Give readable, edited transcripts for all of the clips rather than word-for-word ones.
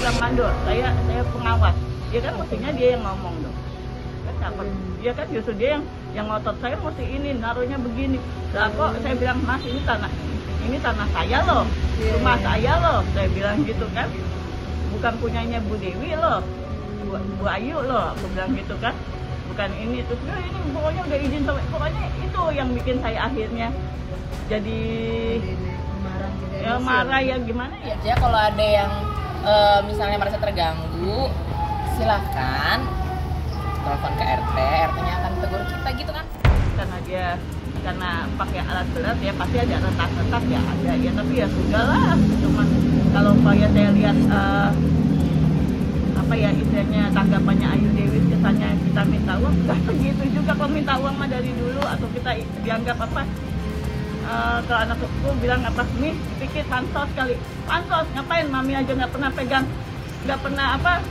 bilang mandor, saya pengawas. Dia kan mestinya dia yang ngomong dong. Kan dapat. Dia kan justru dia yang ngotot, saya mesti ini naruhnya begini. Lah kok saya bilang, Mas, ini tanah saya loh, rumah saya loh, saya bilang gitu kan. Bukan punyanya Bu Dewi loh, Bu Ayu loh, aku bilang gitu kan. Bukan ini, terus ini pokoknya udah izin sampai, pokoknya itu yang bikin saya akhirnya jadi marah ya gimana ya. Ya kalau ada yang misalnya merasa terganggu, silahkan telepon ke RT, RT-nya akan tegur kita gitu kan. Karena pakai alat berat ya pasti ada retak-retak ya ada ya, tapi ya sudahlah. Cuman kalau saya lihat apa ya istilahnya tanggapannya Ayu Dewi kesannya kita minta uang, nggak segitu juga kalau minta uang mah dari dulu, atau kita dianggap apa, kalau anakku bilang apa, nih pikir pansos kali, pansos ngapain, mami aja nggak pernah pegang, nggak pernah apa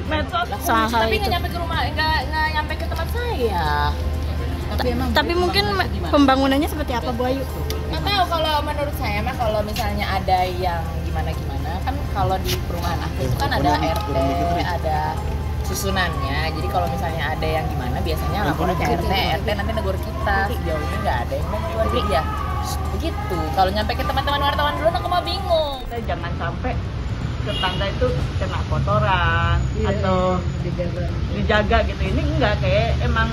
medsos, tapi nggak nyampe ke rumah, nggak nyampe ke tempat saya. Tapi mungkin pembangunannya seperti apa, Bu Ayu? Nggak tahu, kalau menurut saya mah kalau misalnya ada yang gimana kan, kalau di perumahan aku itu kan ada RT, ada susunannya. Jadi kalau misalnya ada yang gimana biasanya lapornya ke RT nanti negur kita. Sejauh ini nggak ada yang negur dia. Begitu. Kalau nyampe ke teman-teman wartawan dulu aku mau bingung. Kita jangan sampai tetangga itu kena kotoran atau dijaga gitu. Ini enggak, kayak emang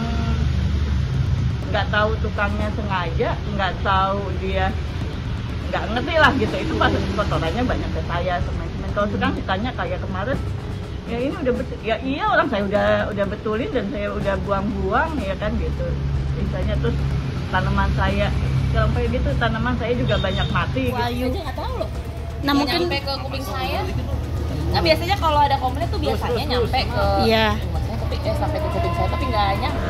nggak tahu tukangnya sengaja, nggak tahu dia nggak ngerti lah gitu. Itu pas kotorannya banyak ke saya semen. Kalau sekarang ditanya kayak kemarin, ya ini udah betul, ya iya orang saya udah betulin dan saya udah buang-buang ya kan gitu. Misalnya terus tanaman saya, kalau kayak gitu tanaman saya juga banyak mati. Wah, gitu. aja nggak tahu loh. Nah mungkin nyampe ke kuping saya. Nah biasanya kalau ada komplain tuh biasanya nyampe ke rumah saya, tapi sampai ke kuping saya, tapi nggak nyampe.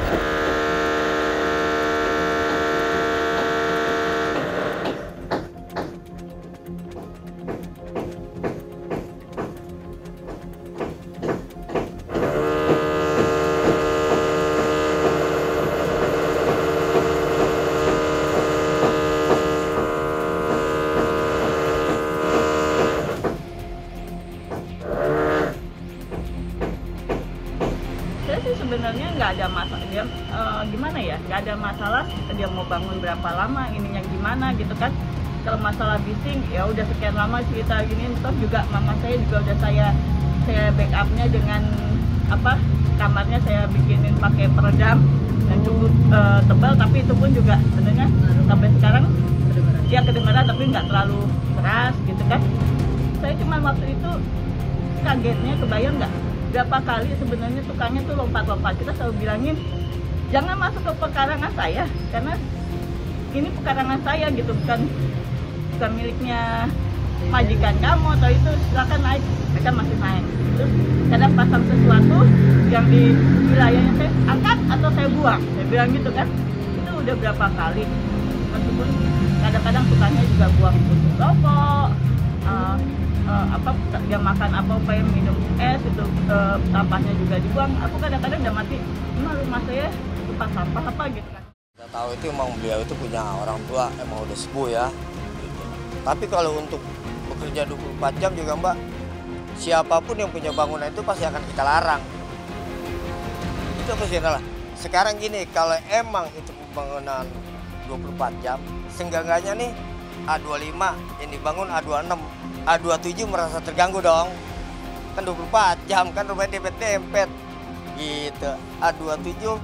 Sebenarnya nggak ada masalah dia, gimana ya, nggak ada masalah dia mau bangun berapa lama ininya gimana gitu kan. Kalau masalah bising ya udah sekian lama cerita gini, terus juga mama saya juga udah saya backupnya dengan apa, kamarnya saya bikinin pakai peredam dan cukup tebal, tapi itu pun juga sebenarnya sampai sekarang dia kedengaran tapi nggak terlalu keras gitu kan. Saya cuma waktu itu kagetnya, kebayang nggak berapa kali sebenarnya tukangnya tuh lompat-lompat. Kita selalu bilangin jangan masuk ke pekarangan saya, karena ini pekarangan saya gitu, bukan miliknya majikan kamu atau itu, silakan naik. Mereka masih naik. Terus kadang pasang sesuatu yang di wilayahnya saya angkat atau saya buang, saya bilang gitu kan. Itu udah berapa kali, meskipun kadang-kadang tukangnya juga buang puntung rokok, apa dia makan apa upaya minum es itu, sampahnya juga dibuang. Aku kadang-kadang udah mati, rumah saya tempat sampah apa gitu kan. Kita tahu itu emang beliau itu punya orang tua, emang udah sepuh ya gitu. Tapi kalau untuk bekerja 24 jam juga Mbak, siapapun yang punya bangunan itu pasti akan kita larang. Itu pasti adalah sekarang gini, kalau emang itu pembangunan 24 jam, seenggak-enggaknya nih A25 yang dibangun A26, A27 merasa terganggu dong. Kan 24 jam, kan rumahnya dempet-dempet gitu. A27,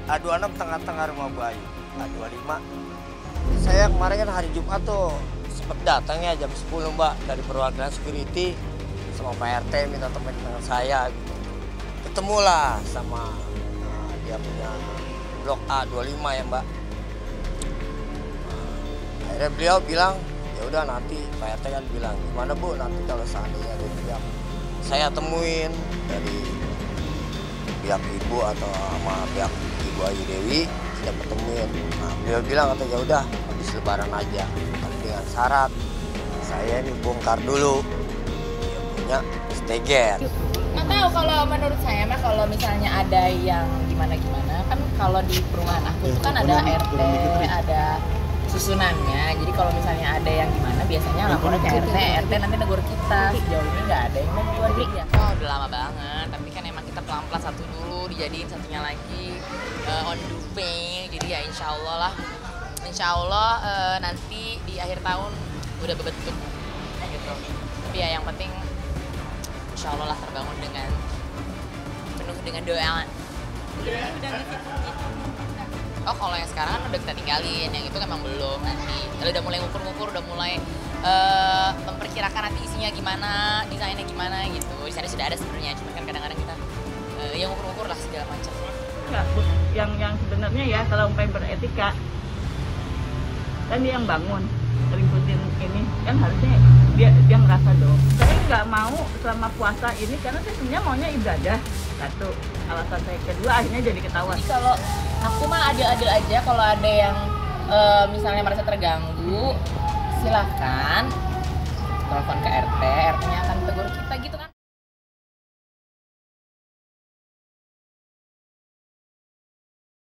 A26 tengah-tengah rumah bayi. A25. Saya kemarin kan hari Jumat tuh sempat datangnya jam 10 Mbak, dari perwakilan security sama Pak RT minta teman dengan saya gitu. Ketemulah sama dia punya blok A25 ya Mbak. Akhirnya beliau bilang, ya udah nanti Pak RT kan bilang, gimana Bu nanti kalau seandainya ada pihak saya temuin dari pihak ibu atau sama pihak Ibu Ayu Dewi, saya ketemuin. Nah beliau bilang kata ya udah habis lebaran aja, tapi dengan syarat saya ini bongkar dulu dia punya steger. Nggak tahu, kalau menurut saya mah kalau misalnya ada yang gimana kan, kalau di perumahan aku itu kan ada RT, ada susunannya. Jadi kalau misalnya ada yang gimana biasanya lapornya ke RT, RT nanti negur kita. Sejauh ini nggak ada yang negur dia. Oh, udah lama banget, tapi kan emang kita pelan-pelan satu dulu, dijadiin satunya lagi on the way. Jadi ya insya Allah nanti di akhir tahun udah berbentuk gitu. Tapi ya yang penting insya Allah lah terbangun dengan penuh dengan doa. Oh, kalau yang sekarang kan udah kita tinggalin, yang itu memang belum nanti. Kalau udah mulai ngukur-ngukur, udah mulai memperkirakan nanti isinya gimana, desainnya gimana gitu. Desainnya sudah ada sebenarnya, cuma kan kadang-kadang kita yang ngukur-ngukur lah segala macam. Enggak, yang sebenarnya ya kalau sampai beretika kan dia yang bangun ributin ini kan harusnya dia ngerasa dong. Saya nggak mau selama puasa ini karena saya sebenarnya maunya ibadah. Satu alasan saya, kedua akhirnya jadi ketahuan. Jadi kalau aku mah adil-adil aja, kalau ada yang misalnya merasa terganggu silahkan telepon ke RT, RT-nya akan tegur kita gitu kan.